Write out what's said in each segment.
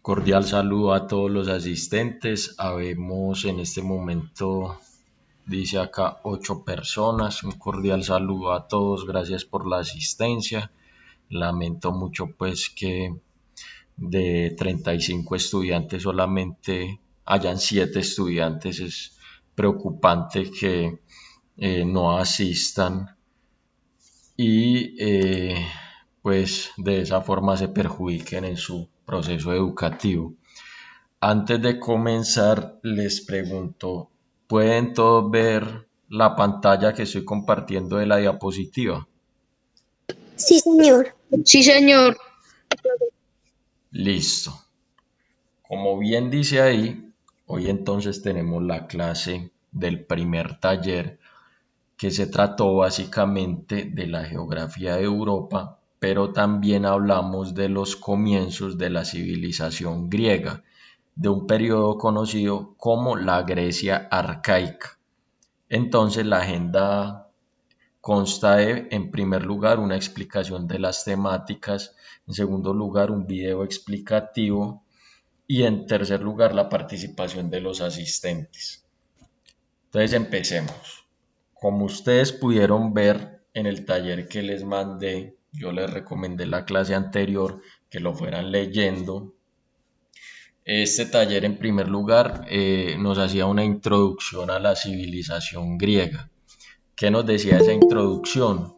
Cordial saludo a todos los asistentes. Habemos en este momento, dice acá, 8 personas. Un cordial saludo a todos. Gracias por la asistencia. Lamento mucho pues que de 35 estudiantes solamente hayan 7 estudiantes. Es preocupante que no asistan y pues de esa forma se perjudiquen en su proceso educativo. Antes de comenzar, les pregunto, ¿pueden todos ver la pantalla que estoy compartiendo de la diapositiva? Sí, señor. Sí, señor. Listo. Como bien dice ahí, hoy entonces tenemos la clase del primer taller que se trató básicamente de la geografía de Europa, pero también hablamos de los comienzos de la civilización griega, de un periodo conocido como la Grecia arcaica. Entonces la agenda consta de, en primer lugar, una explicación de las temáticas, en segundo lugar, un video explicativo y en tercer lugar, la participación de los asistentes. Entonces empecemos. Como ustedes pudieron ver en el taller que les mandé, yo les recomendé la clase anterior que lo fueran leyendo. Este taller en primer lugar nos hacía una introducción a la civilización griega. ¿Qué nos decía esa introducción?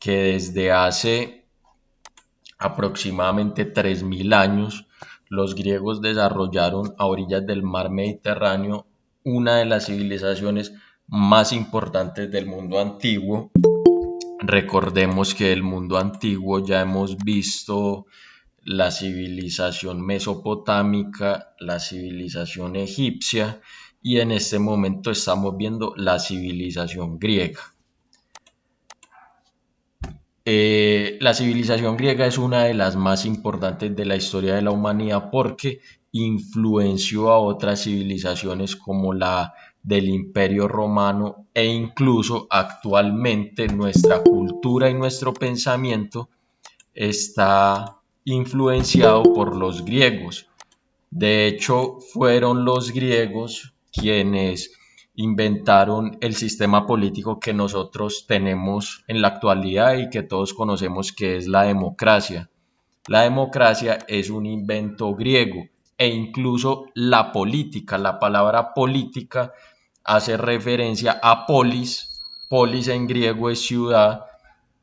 Que desde hace aproximadamente 3000 años los griegos desarrollaron a orillas del mar Mediterráneo una de las civilizaciones más importantes del mundo antiguo. Recordemos que del mundo antiguo ya hemos visto la civilización mesopotámica, la civilización egipcia y en este momento estamos viendo la civilización griega. La civilización griega es una de las más importantes de la historia de la humanidad porque influenció a otras civilizaciones como la del Imperio Romano e incluso actualmente nuestra cultura y nuestro pensamiento está influenciado por los griegos. De hecho, fueron los griegos quienes inventaron el sistema político que nosotros tenemos en la actualidad y que todos conocemos, que es la democracia. La democracia es un invento griego e incluso la política, la palabra política hace referencia a polis. Polis en griego es ciudad,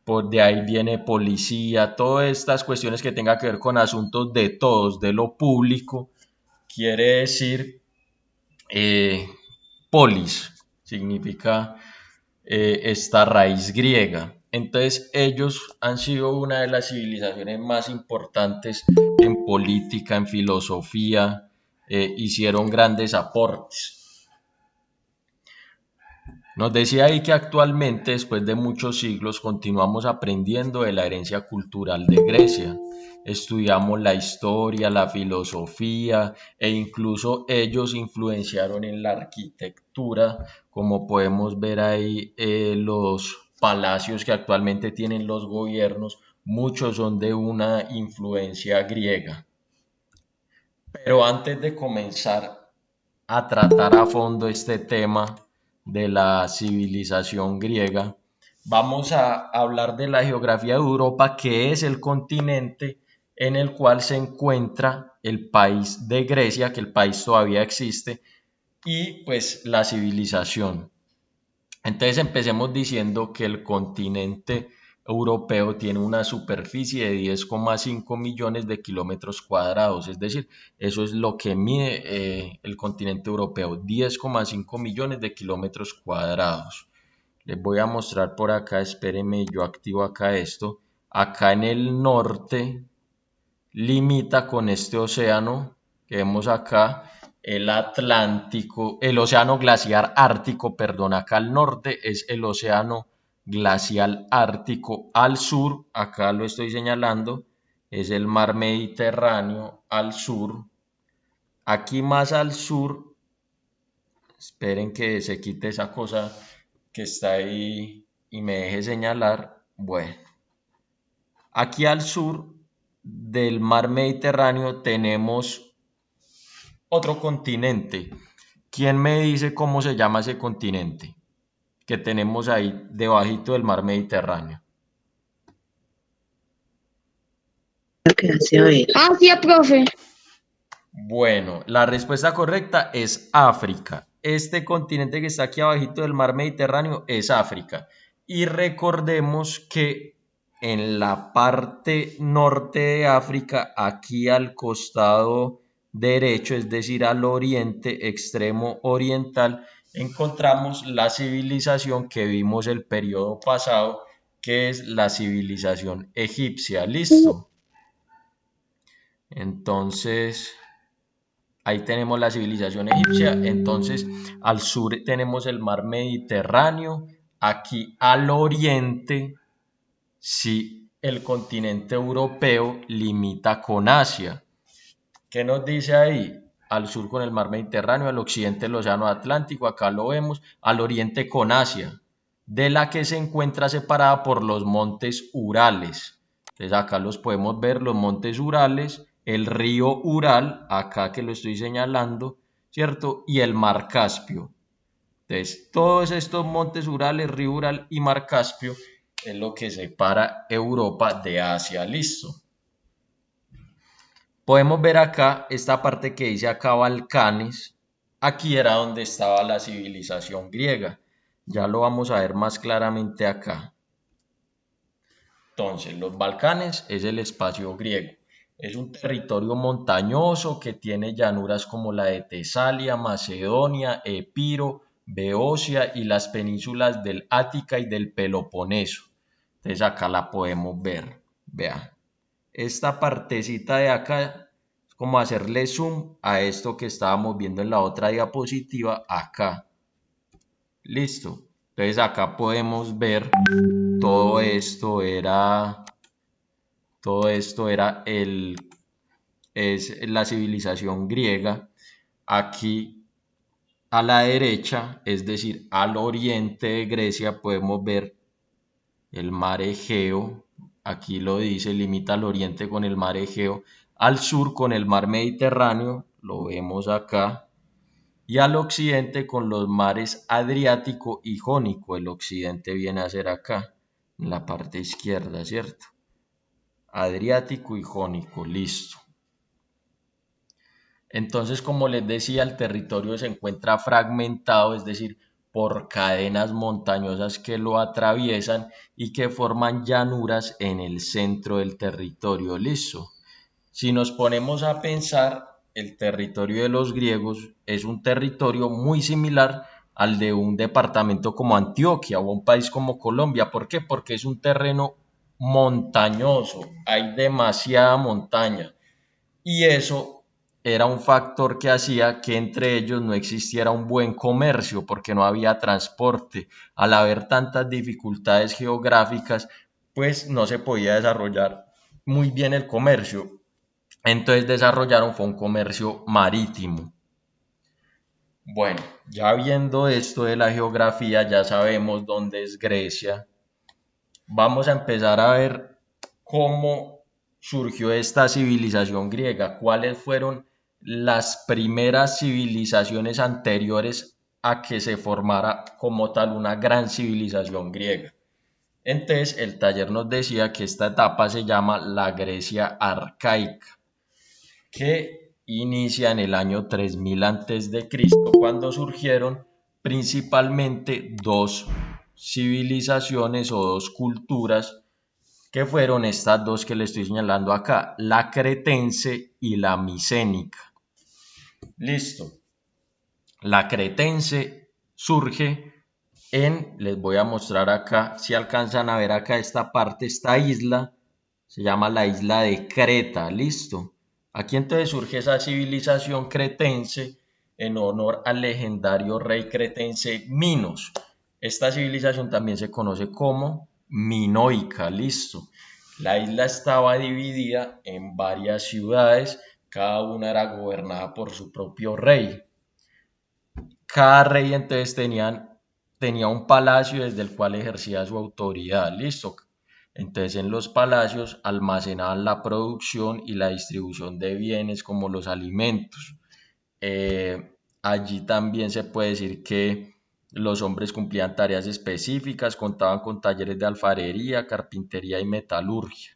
por de ahí viene policía, todas estas cuestiones que tengan que ver con asuntos de todos, de lo público. Quiere decir polis, significa esta raíz griega. Entonces ellos han sido una de las civilizaciones más importantes en política, en filosofía, hicieron grandes aportes. Nos decía ahí que actualmente, después de muchos siglos, continuamos aprendiendo de la herencia cultural de Grecia. Estudiamos la historia, la filosofía e incluso ellos influenciaron en la arquitectura, como podemos ver ahí los palacios que actualmente tienen los gobiernos, muchos son de una influencia griega. Pero antes de comenzar a tratar a fondo este tema de la civilización griega, vamos a hablar de la geografía de Europa, que es el continente en el cual se encuentra el país de Grecia, que el país todavía existe, y pues la civilización. Entonces empecemos diciendo que el continente europeo tiene una superficie de 10,5 millones de kilómetros cuadrados, es decir, eso es lo que mide el continente europeo, 10,5 millones de kilómetros cuadrados. Les voy a mostrar por acá, espérenme, yo activo acá esto. Acá en el norte limita con este océano que vemos acá, el Atlántico, el océano glaciar ártico, perdón, acá al norte es el océano glacial ártico, al sur, acá lo estoy señalando, es el mar Mediterráneo al sur. Aquí más al sur, esperen que se quite esa cosa que está ahí y me deje señalar. Bueno, aquí al sur del mar Mediterráneo tenemos otro continente. ¿Quién me dice cómo se llama ese continente que tenemos ahí debajito del mar Mediterráneo? Asia, profe. Bueno, la respuesta correcta es África. Este continente que está aquí abajito del mar Mediterráneo es África. Y recordemos que en la parte norte de África, aquí al costado derecho, es decir, al oriente, extremo oriental, encontramos la civilización que vimos el periodo pasado, que es la civilización egipcia. ¿Listo? Entonces, ahí tenemos la civilización egipcia. Entonces, al sur tenemos el mar Mediterráneo. Aquí al oriente, sí, el continente europeo limita con Asia. ¿Qué nos dice ahí? Al sur con el mar Mediterráneo, al occidente el océano Atlántico, acá lo vemos, al oriente con Asia, de la que se encuentra separada por los montes Urales. Entonces acá los podemos ver, los montes Urales, el río Ural, acá que lo estoy señalando, ¿cierto? Y el mar Caspio. Entonces, todos estos montes Urales, río Ural y mar Caspio es lo que separa Europa de Asia. Listo. Podemos ver acá esta parte que dice acá Balcanes. Aquí era donde estaba la civilización griega. Ya lo vamos a ver más claramente acá. Entonces, los Balcanes es el espacio griego. Es un territorio montañoso que tiene llanuras como la de Tesalia, Macedonia, Epiro, Beocia y las penínsulas del Ática y del Peloponeso. Entonces acá la podemos ver. Vean. Esta partecita de acá es como hacerle zoom a esto que estábamos viendo en la otra diapositiva acá. Listo. Entonces acá podemos ver todo esto era es la civilización griega. Aquí a la derecha, es decir, al oriente de Grecia, podemos ver el mar Egeo. Aquí lo dice, limita al oriente con el mar Egeo, al sur con el mar Mediterráneo, lo vemos acá, y al occidente con los mares Adriático y Jónico. El occidente viene a ser acá, en la parte izquierda, ¿cierto? Adriático y Jónico, listo. Entonces, como les decía, el territorio se encuentra fragmentado, es decir, por cadenas montañosas que lo atraviesan y que forman llanuras en el centro del territorio. Listo. Si nos ponemos a pensar, el territorio de los griegos es un territorio muy similar al de un departamento como Antioquia o un país como Colombia. ¿Por qué? Porque es un terreno montañoso, hay demasiada montaña y eso era un factor que hacía que entre ellos no existiera un buen comercio porque no había transporte. Al haber tantas dificultades geográficas, pues no se podía desarrollar muy bien el comercio. Entonces desarrollaron fue un comercio marítimo. Bueno, ya viendo esto de la geografía, ya sabemos dónde es Grecia. Vamos a empezar a ver cómo surgió esta civilización griega, cuáles fueron las primeras civilizaciones anteriores a que se formara como tal una gran civilización griega. Entonces, el taller nos decía que esta etapa se llama la Grecia arcaica, que inicia en el año 3000 a.C., cuando surgieron principalmente dos civilizaciones o dos culturas, que fueron estas dos que le estoy señalando acá, la cretense y la micénica. Listo. La cretense surge les voy a mostrar acá, si alcanzan a ver acá esta parte, esta isla, se llama la isla de Creta, listo. Aquí entonces surge esa civilización cretense en honor al legendario rey cretense Minos. Esta civilización también se conoce como minoica, listo. La isla estaba dividida en varias ciudades, cada una era gobernada por su propio rey. Cada rey entonces tenía un palacio desde el cual ejercía su autoridad, listo. Entonces en los palacios almacenaban la producción y la distribución de bienes como los alimentos. Allí también se puede decir que los hombres cumplían tareas específicas, contaban con talleres de alfarería, carpintería y metalurgia.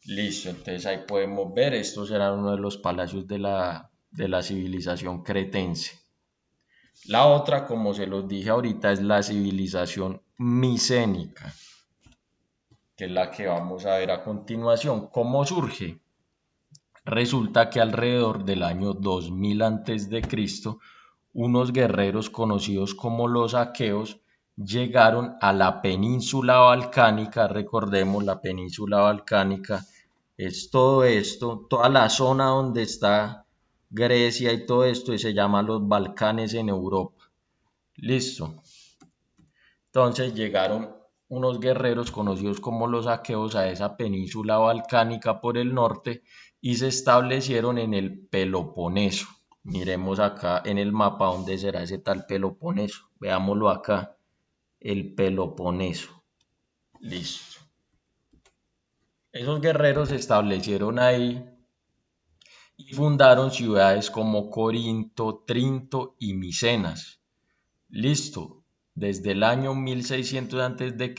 Listo, entonces ahí podemos ver, estos eran uno de los palacios de la civilización cretense. La otra, como se los dije ahorita, es la civilización micénica, que es la que vamos a ver a continuación. ¿Cómo surge? Resulta que alrededor del año 2000 a.C., unos guerreros conocidos como los aqueos llegaron a la península balcánica. Recordemos, la península balcánica es todo esto, toda la zona donde está Grecia y todo esto, y se llama los Balcanes en Europa. Listo. Entonces llegaron unos guerreros conocidos como los aqueos a esa península balcánica por el norte y se establecieron en el Peloponeso. Miremos acá en el mapa dónde será ese tal Peloponeso. Veámoslo acá, el Peloponeso. Listo. Esos guerreros se establecieron ahí y fundaron ciudades como Corinto, Trinto y Micenas. Listo. Desde el año 1600 a.C.,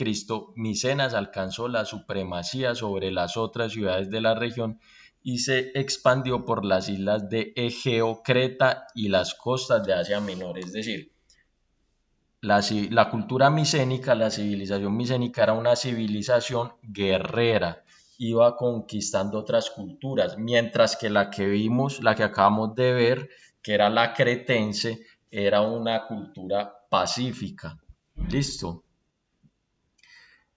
Micenas alcanzó la supremacía sobre las otras ciudades de la región y se expandió por las islas de Egeo, Creta y las costas de Asia Menor. Es decir, la cultura micénica, la civilización micénica era una civilización guerrera, iba conquistando otras culturas, mientras que la que vimos, la que acabamos de ver, que era la cretense, era una cultura pacífica. Listo.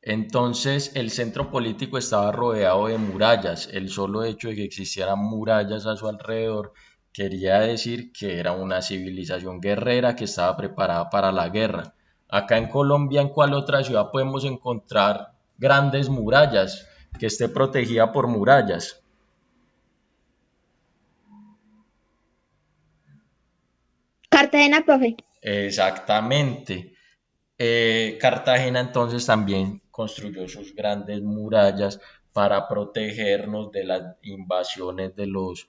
Entonces el centro político estaba rodeado de murallas. El solo hecho de que existieran murallas a su alrededor quería decir que era una civilización guerrera que estaba preparada para la guerra. Acá en Colombia, ¿en cuál otra ciudad podemos encontrar grandes murallas que esté protegida por murallas? Cartagena, profe. Exactamente. Cartagena entonces también construyó sus grandes murallas para protegernos de las invasiones de los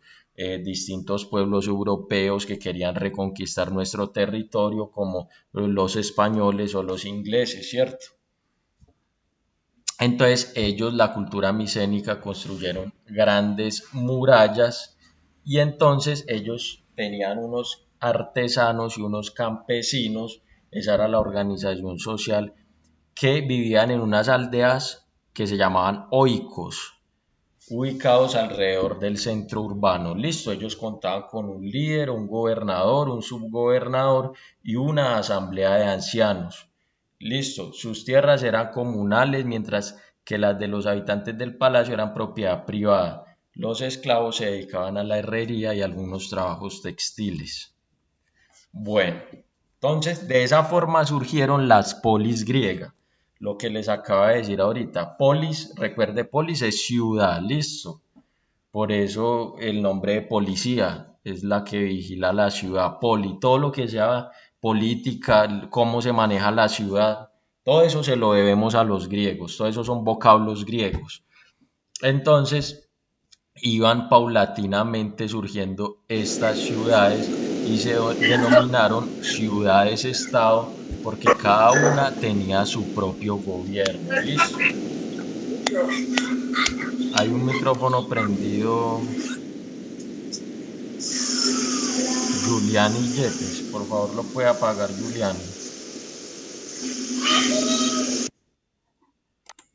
distintos pueblos europeos que querían reconquistar nuestro territorio, como los españoles o los ingleses, ¿cierto? Entonces ellos, la cultura micénica, construyeron grandes murallas y entonces ellos tenían unos artesanos y unos campesinos. Esa era la organización social, que vivían en unas aldeas que se llamaban oikos, ubicados alrededor del centro urbano. Listo, ellos contaban con un líder, un gobernador, un subgobernador y una asamblea de ancianos. Listo, sus tierras eran comunales, mientras que las de los habitantes del palacio eran propiedad privada. Los esclavos se dedicaban a la herrería y algunos trabajos textiles. Bueno, entonces de esa forma surgieron las polis griegas, lo que les acaba de decir ahorita. Polis, recuerde, polis es ciudad, listo. Por eso el nombre de policía es la que vigila la ciudad. Poli, todo lo que sea política, cómo se maneja la ciudad, todo eso se lo debemos a los griegos, todo eso son vocablos griegos. Entonces, iban paulatinamente surgiendo estas ciudades y se denominaron ciudades-estado porque cada una tenía su propio gobierno. ¿Listo? Hay un micrófono prendido, Giuliani Yepes, por favor lo puede apagar, Giuliani.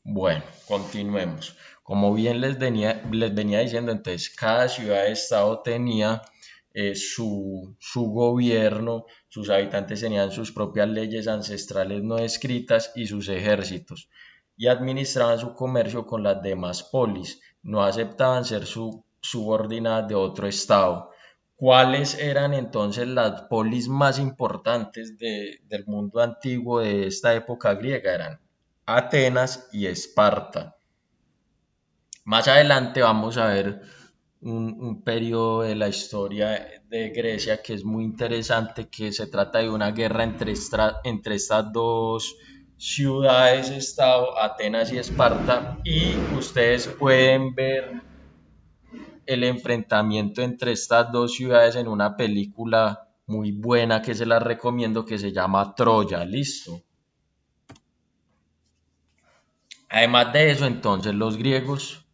Bueno, continuemos. Como bien les venía diciendo, entonces cada ciudad-estado tenía su gobierno, sus habitantes tenían sus propias leyes ancestrales no escritas y sus ejércitos, y administraban su comercio con las demás polis, no aceptaban ser subordinadas de otro estado. ¿Cuáles eran entonces las polis más importantes del mundo antiguo de esta época griega? Eran Atenas y Esparta. Más adelante vamos a ver un periodo de la historia de Grecia que es muy interesante, que se trata de una guerra entre estas ciudades-estado, Atenas y Esparta, y ustedes pueden ver el enfrentamiento entre estas dos ciudades en una película muy buena que se la recomiendo, que se llama Troya. Listo. Además de eso, entonces los griegos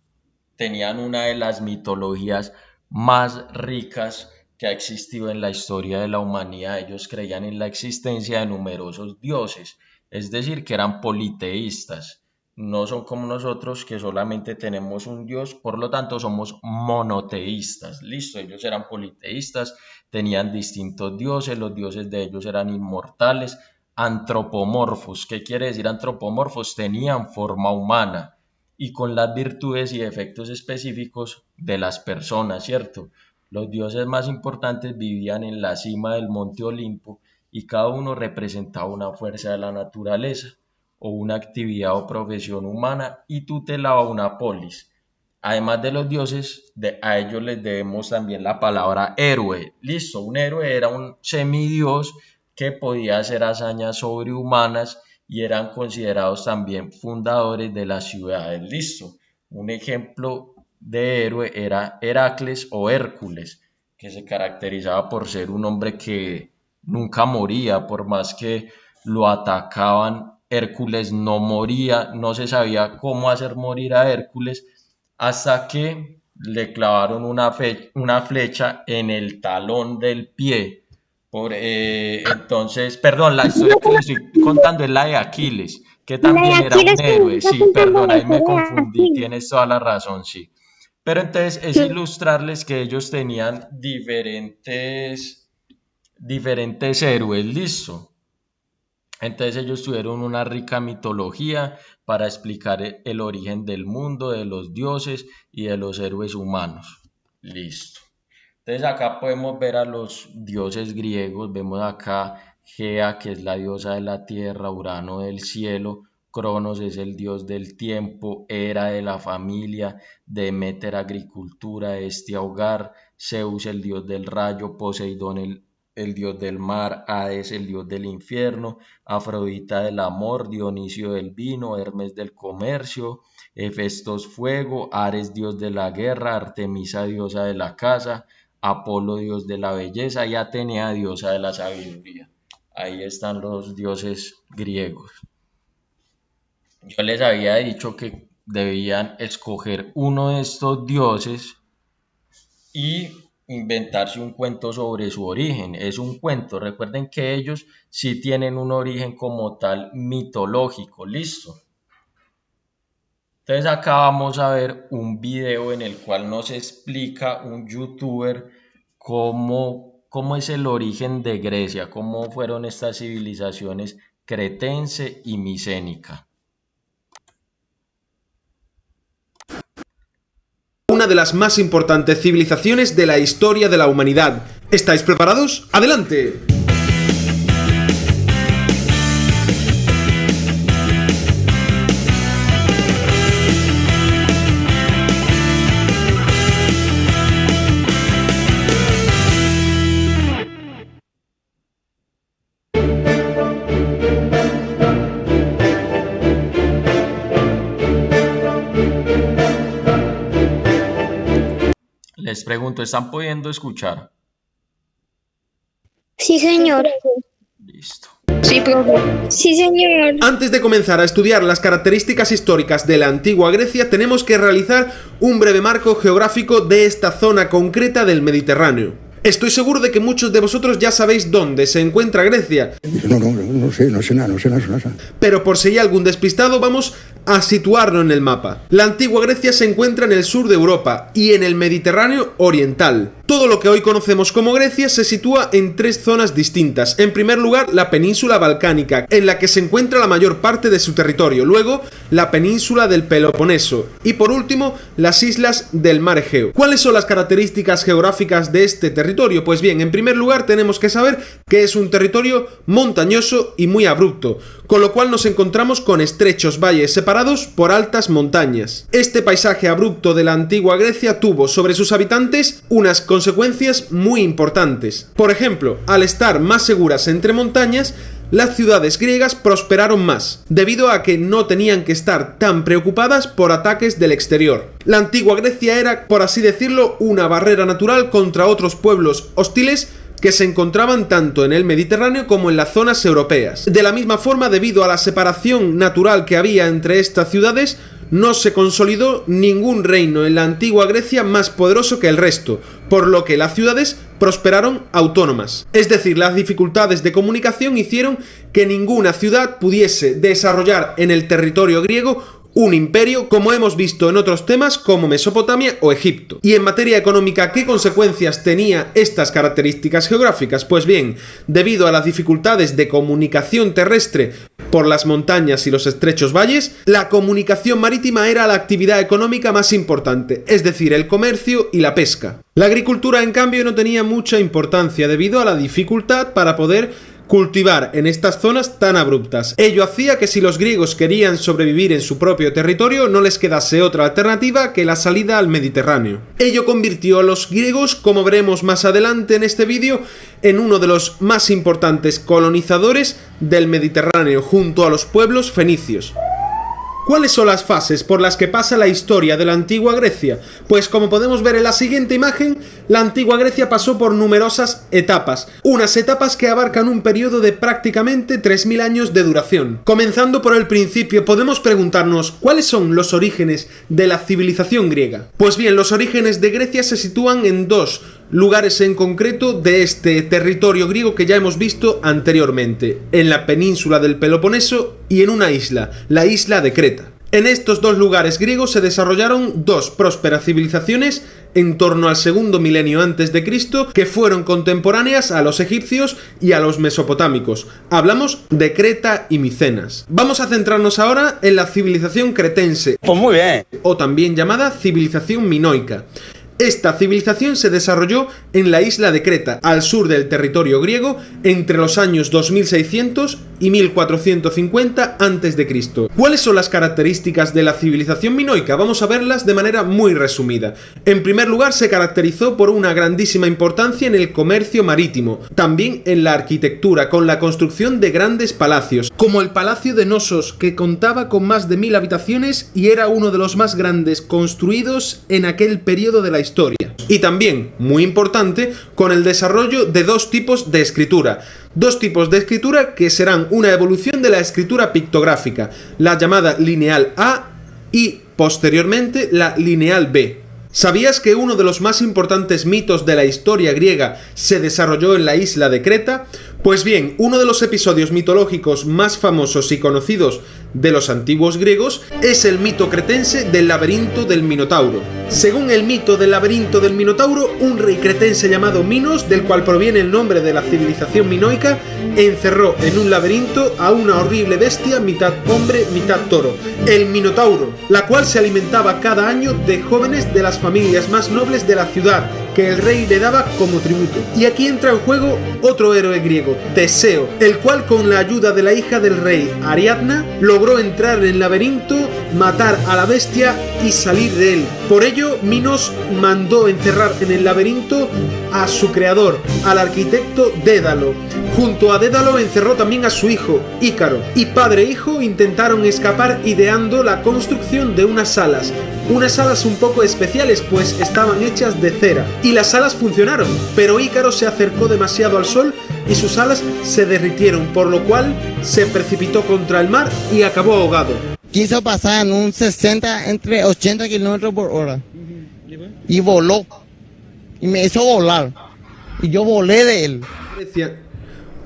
tenían una de las mitologías más ricas que ha existido en la historia de la humanidad. Ellos creían en la existencia de numerosos dioses, es decir, que eran politeístas. No son como nosotros, que solamente tenemos un dios, por lo tanto somos monoteístas. Listo, ellos eran politeístas, tenían distintos dioses, los dioses de ellos eran inmortales, antropomorfos. ¿Qué quiere decir antropomorfos? Tenían forma humana y con las virtudes y defectos específicos de las personas, ¿cierto? Los dioses más importantes vivían en la cima del monte Olimpo y cada uno representaba una fuerza de la naturaleza o una actividad o profesión humana y tutelaba una polis. Además de los dioses, a ellos les debemos también la palabra héroe. Listo, un héroe era un semidios que podía hacer hazañas sobrehumanas y eran considerados también fundadores de las ciudades. Listo, un ejemplo de héroe era Heracles o Hércules, que se caracterizaba por ser un hombre que nunca moría, por más que lo atacaban, Hércules no moría, no se sabía cómo hacer morir a Hércules, hasta que le clavaron una flecha en el talón del pie. Entonces, perdón, la historia que le estoy contando es la de Aquiles, que también era un héroe. Sí, perdón, ahí me confundí, tienes toda la razón, sí. Pero entonces es ilustrarles que ellos tenían diferentes héroes, listo. Entonces ellos tuvieron una rica mitología para explicar el origen del mundo, de los dioses y de los héroes humanos. Listo. Entonces acá podemos ver a los dioses griegos, vemos acá Gea, que es la diosa de la tierra, Urano del cielo, Cronos es el dios del tiempo, Hera de la familia, Deméter agricultura, Hestia hogar, Zeus el dios del rayo, Poseidón el dios del mar, Hades el dios del infierno, Afrodita del amor, Dionisio del vino, Hermes del comercio, Hefestos fuego, Ares dios de la guerra, Artemisa diosa de la caza, Apolo dios de la belleza y Atenea diosa de la sabiduría. Ahí están los dioses griegos. Yo les había dicho que debían escoger uno de estos dioses y inventarse un cuento sobre su origen. Es un cuento, recuerden que ellos sí tienen un origen como tal mitológico, listo. Entonces acá vamos a ver un video en el cual nos explica un youtuber cómo es el origen de Grecia, cómo fueron estas civilizaciones cretense y micénica. Una de las más importantes civilizaciones de la historia de la humanidad. ¿Estáis preparados? ¡Adelante! Les pregunto, ¿están pudiendo escuchar? Sí, señor. Listo. Sí, profe. Sí, señor. Antes de comenzar a estudiar las características históricas de la antigua Grecia, tenemos que realizar un breve marco geográfico de esta zona concreta del Mediterráneo. Estoy seguro de que muchos de vosotros ya sabéis dónde se encuentra Grecia. No sé nada. Pero por si hay algún despistado, vamos a situarlo en el mapa. La antigua Grecia se encuentra en el sur de Europa y en el Mediterráneo oriental. Todo lo que hoy conocemos como Grecia se sitúa en tres zonas distintas. En primer lugar, la península balcánica, en la que se encuentra la mayor parte de su territorio. Luego, la península del Peloponeso. Y por último, las islas del mar Egeo. ¿Cuáles son las características geográficas de este territorio? Pues bien, en primer lugar tenemos que saber que es un territorio montañoso y muy abrupto, con lo cual nos encontramos con estrechos valles separados por altas montañas. Este paisaje abrupto de la antigua Grecia tuvo sobre sus habitantes unas consecuencias consecuencias muy importantes. Por ejemplo, al estar más seguras entre montañas, las ciudades griegas prosperaron más, debido a que no tenían que estar tan preocupadas por ataques del exterior. La antigua Grecia era, por así decirlo, una barrera natural contra otros pueblos hostiles que se encontraban tanto en el Mediterráneo como en las zonas europeas. De la misma forma, debido a la separación natural que había entre estas ciudades, no se consolidó ningún reino en la antigua Grecia más poderoso que el resto, por lo que las ciudades prosperaron autónomas. Es decir, las dificultades de comunicación hicieron que ninguna ciudad pudiese desarrollar en el territorio griego un imperio, como hemos visto en otros temas como Mesopotamia o Egipto. Y en materia económica, ¿qué consecuencias tenía estas características geográficas? Pues bien, debido a las dificultades de comunicación terrestre por las montañas y los estrechos valles, la comunicación marítima era la actividad económica más importante, es decir, el comercio y la pesca. La agricultura, en cambio, no tenía mucha importancia debido a la dificultad para poder cultivar en estas zonas tan abruptas. Ello hacía que si los griegos querían sobrevivir en su propio territorio, no les quedase otra alternativa que la salida al Mediterráneo. Ello convirtió a los griegos, como veremos más adelante en este vídeo, en uno de los más importantes colonizadores del Mediterráneo, junto a los pueblos fenicios. ¿Cuáles son las fases por las que pasa la historia de la antigua Grecia? Pues como podemos ver en la siguiente imagen, la antigua Grecia pasó por numerosas etapas, unas etapas que abarcan un periodo de prácticamente 3000 años de duración. Comenzando por el principio, podemos preguntarnos ¿cuáles son los orígenes de la civilización griega? Pues bien, los orígenes de Grecia se sitúan en dos lugares en concreto de este territorio griego que ya hemos visto anteriormente, en la península del Peloponeso y en una isla, la isla de Creta. En estos dos lugares griegos se desarrollaron dos prósperas civilizaciones en torno al segundo milenio antes de Cristo que fueron contemporáneas a los egipcios y a los mesopotámicos. Hablamos de Creta y Micenas. Vamos a centrarnos ahora en la civilización cretense, Pues muy bien. o también llamada civilización minoica. Esta civilización se desarrolló en la isla de Creta, al sur del territorio griego, entre los años 2600 y 1450 a.C. ¿Cuáles son las características de la civilización minoica? Vamos a verlas de manera muy resumida. En primer lugar, se caracterizó por una grandísima importancia en el comercio marítimo, también en la arquitectura, con la construcción de grandes palacios, como el Palacio de Nosos, que contaba con más de 1000 habitaciones y era uno de los más grandes construidos en aquel periodo de la historia. Y también, muy importante, con el desarrollo de dos tipos de escritura. Dos tipos de escritura que serán una evolución de la escritura pictográfica, la llamada lineal A y, posteriormente, la lineal B. ¿Sabías que uno de los más importantes mitos de la historia griega se desarrolló en la isla de Creta? Pues bien, uno de los episodios mitológicos más famosos y conocidos de los antiguos griegos es el mito cretense del laberinto del Minotauro. Según el mito del laberinto del Minotauro, un rey cretense llamado Minos, del cual proviene el nombre de la civilización minoica, encerró en un laberinto a una horrible bestia mitad hombre, mitad toro, el Minotauro, la cual se alimentaba cada año de jóvenes de las familias más nobles de la ciudad, que el rey le daba como tributo. Y aquí entra en juego otro héroe griego, Teseo, el cual con la ayuda de la hija del rey, Ariadna, logró entrar en el laberinto, matar a la bestia y salir de él. Por ello, Minos mandó encerrar en el laberinto a su creador, al arquitecto Dédalo. Junto a Dédalo encerró también a su hijo, Ícaro, y padre e hijo intentaron escapar ideando la construcción de unas alas un poco especiales, pues estaban hechas de cera, y las alas funcionaron, pero Ícaro se acercó demasiado al sol y sus alas se derritieron, por lo cual se precipitó contra el mar y acabó ahogado. Quiso pasar en un 60 entre 80 kilómetros por hora y voló y me hizo volar y yo volé de él.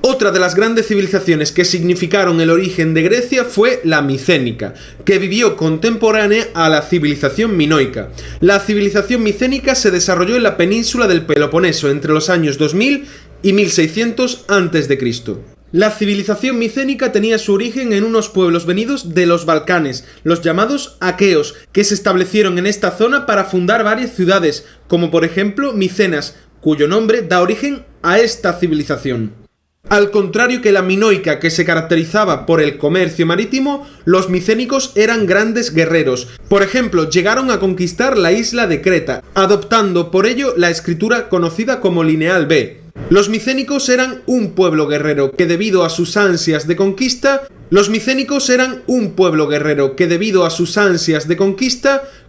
Otra de las grandes civilizaciones que significaron el origen de Grecia fue la micénica, que vivió contemporánea a la civilización minoica. La civilización micénica se desarrolló en la península del Peloponeso entre los años 2000 y 1600 a.C. La civilización micénica tenía su origen en unos pueblos venidos de los Balcanes, los llamados aqueos, que se establecieron en esta zona para fundar varias ciudades, como por ejemplo Micenas, cuyo nombre da origen a esta civilización. Al contrario que la minoica, que se caracterizaba por el comercio marítimo, los micénicos eran grandes guerreros. Por ejemplo, llegaron a conquistar la isla de Creta, adoptando por ello la escritura conocida como Lineal B. Los micénicos eran un pueblo guerrero que debido a sus ansias de conquista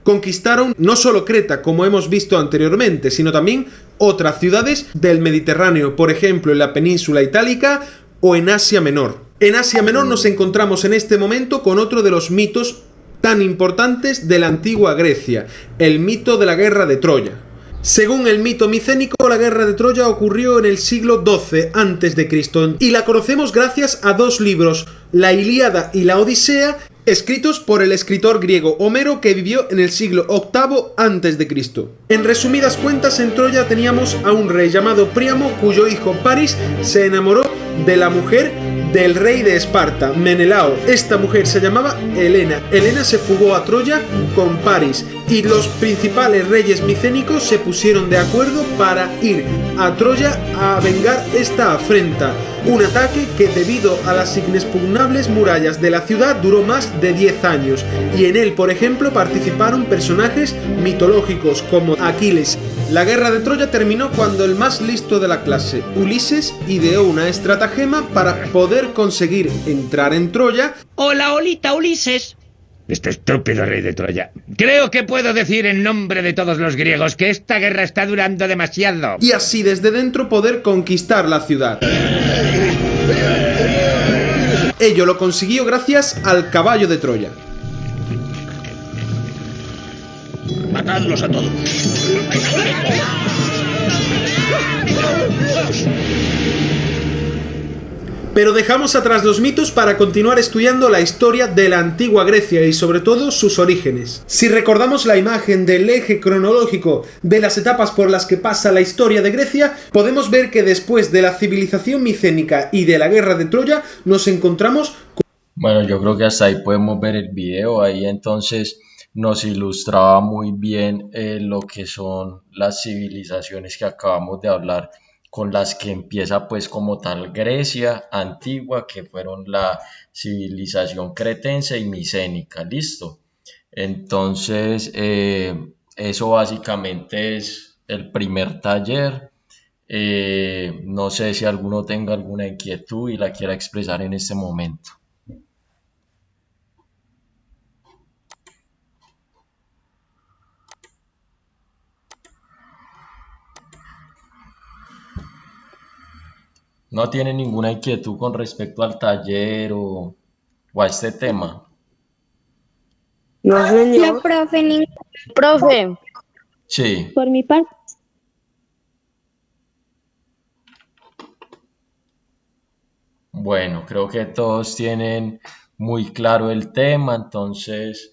conquistaron no solo Creta, como hemos visto anteriormente, sino también otras ciudades del Mediterráneo, por ejemplo en la península itálica o en Asia Menor. En Asia Menor nos encontramos en este momento con otro de los mitos tan importantes de la antigua Grecia, el mito de la guerra de Troya. Según el mito micénico, la guerra de Troya ocurrió en el siglo XII a.C. y la conocemos gracias a dos libros, la Ilíada y la Odisea, escritos por el escritor griego Homero, que vivió en el siglo VIII a.C. En resumidas cuentas, en Troya teníamos a un rey llamado Príamo, cuyo hijo Paris se enamoró de la mujer del rey de Esparta, Menelao. Esta mujer se llamaba Helena. Helena se fugó a Troya con Paris y los principales reyes micénicos se pusieron de acuerdo para ir a Troya a vengar esta afrenta. Un ataque que, debido a las inexpugnables murallas de la ciudad, duró más de 10 años y en él, por ejemplo, participaron personajes mitológicos como Aquiles. La guerra de Troya terminó cuando el más listo de la clase, Ulises, ideó una estratagema para poder conseguir entrar en Troya. Hola, Olita, Ulises. Este estúpido rey de Troya. Creo que puedo decir en nombre de todos los griegos que esta guerra está durando demasiado. Y así desde dentro poder conquistar la ciudad. Ello lo consiguió gracias al caballo de Troya. ¡Matadlos a todos! Pero dejamos atrás los mitos para continuar estudiando la historia de la antigua Grecia y sobre todo sus orígenes. Si recordamos la imagen del eje cronológico de las etapas por las que pasa la historia de Grecia, podemos ver que después de la civilización micénica y de la guerra de Troya nos encontramos con... Bueno, yo creo que hasta ahí podemos ver el video. Ahí entonces nos ilustraba muy bien lo que son las civilizaciones que acabamos de hablar, con las que empieza pues como tal Grecia antigua, que fueron la civilización cretense y micénica. Listo. Entonces eso básicamente es el primer taller. No sé si alguno tenga alguna inquietud y la quiera expresar en este momento. ¿No tiene ninguna inquietud con respecto al taller o a este tema? No, No, señor. profe, Profe, Sí. por mi parte. Bueno, creo que todos tienen muy claro el tema, entonces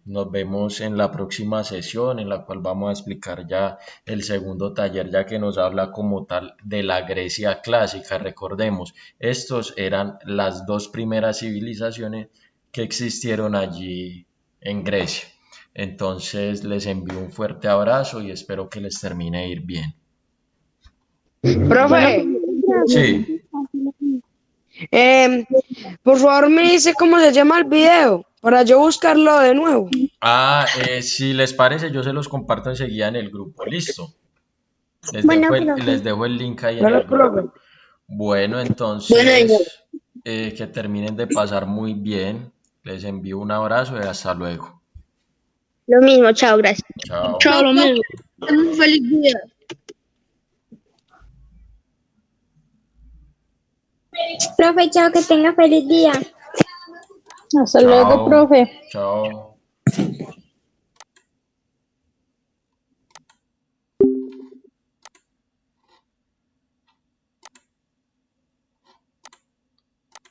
nos vemos en la próxima sesión en la cual vamos a explicar ya el segundo taller, ya que nos habla como tal de la Grecia clásica. Recordemos, estos eran las dos primeras civilizaciones que existieron allí en Grecia. Entonces les envío un fuerte abrazo y espero que les termine de ir bien. profe, Sí. por favor me dice cómo se llama el video para yo buscarlo de nuevo. Si les parece, yo se los comparto enseguida en el grupo. Listo. Bueno, profe. Les dejo el link ahí en Bueno, el grupo. profe. Bueno, Bueno, entonces, que terminen de pasar muy bien. Les envío un abrazo y hasta luego. Lo mismo, chao, gracias. Chao. Chao, lo mismo. Un feliz día. Profe, chao, que tenga feliz día. Chao. Chao.